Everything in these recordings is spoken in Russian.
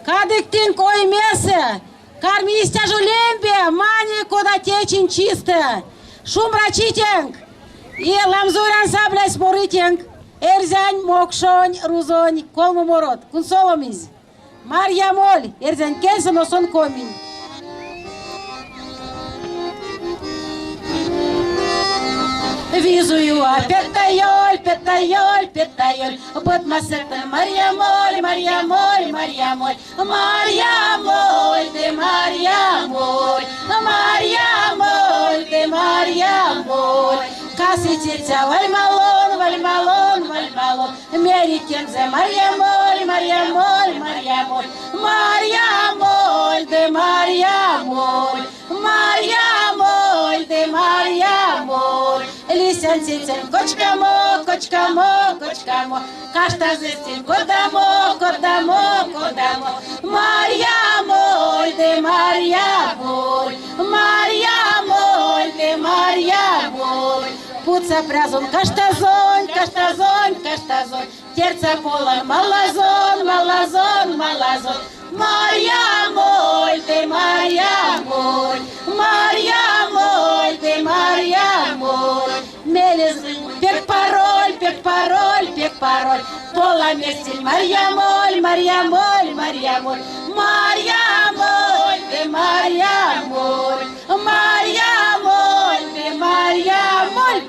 Кадыктин кой месе, кармистя жулембе, мани куда течень чистая. Шум рачитенг, и ламзурян сабля споритенг, эрзянь, мокшонь, рузонь, колму морот, кунсоломиз. Марья моль, эрзянь кельса носон коминь. Визую, петайоль, петайоль, петайоль, под масета Марья моль, Марья моль, Марья моль, Марья моль, ты Марья моль, Марья моль, ты Марья моль. Каситица, вальмалон, вальмалон, вальмалон, меритензе Марья моль, Марья моль, Марья моль, Марья моль, ты Марья моль, Марья моль, ты Марья моль. Лисянцицем кочкамо, кочкамо, кочкамо, кашта зистин кодамо, кодамо, кодамо. Марья моль, ты Марья моль, Марья моль, ты Марья моль. Пуца прязон каштазон, каштазон, каштазон, терца полон малазон, малазон, малазон. Марья моль, ты Марья моль, Марья моль, ты Марья моль. Мелез, пек пароль, пек пароль, пек пароль. Пола местель Марья моль, Марья моль, Марья моль. Марья моль, ты Марья моль, Марья моль, ты Марья моль.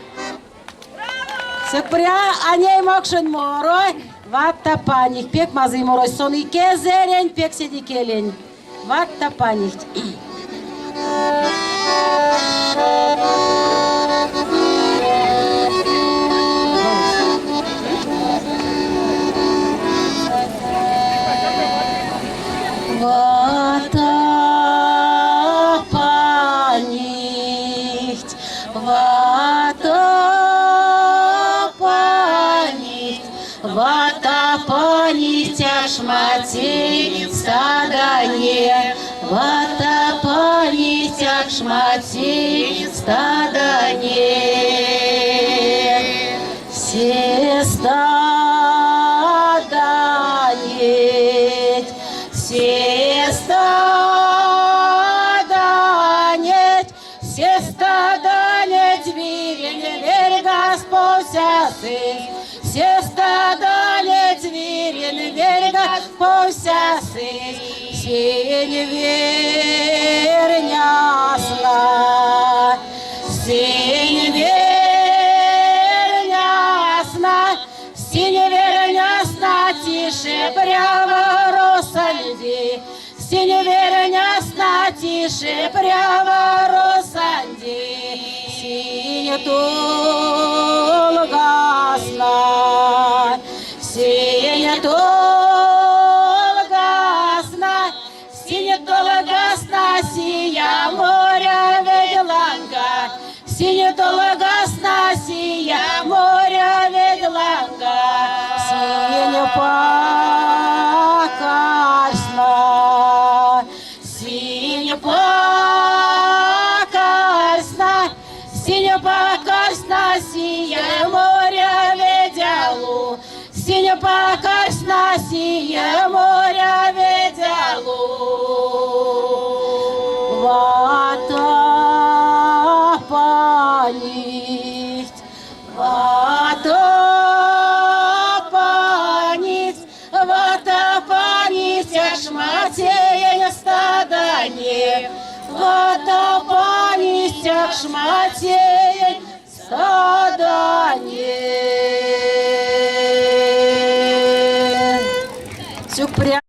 Секпря, а ней мокшен морой. Ватта паних, пек мазы морой, сон и кезерень, пек седи келень. Ватта паних. Ватта паних, ватта паних, ватта паних, шматей стадане, ватта паних, шматей стадане. Все стаданет, все стаданет, все стаданет, верен, верь Господь сын. Все стаданет, верен, верь Господь сын. Все не верь ясно, все не верь ясно, все не верь ясно, тише прямо роса людей. Все не верь ясно, тише прямо роса людей. Все долгосно, все не долгосно, все не долгосно, сия моря ведланга, все не долгосно, сия моря ведланга, все не покорно, все не покорно, синя покорно, сия моря ведялу, синя покорно, сия моря ведялу. Вата паних, вата паних, вата паних, шматея стадане, вата паних, шматея стадане. Все прямо.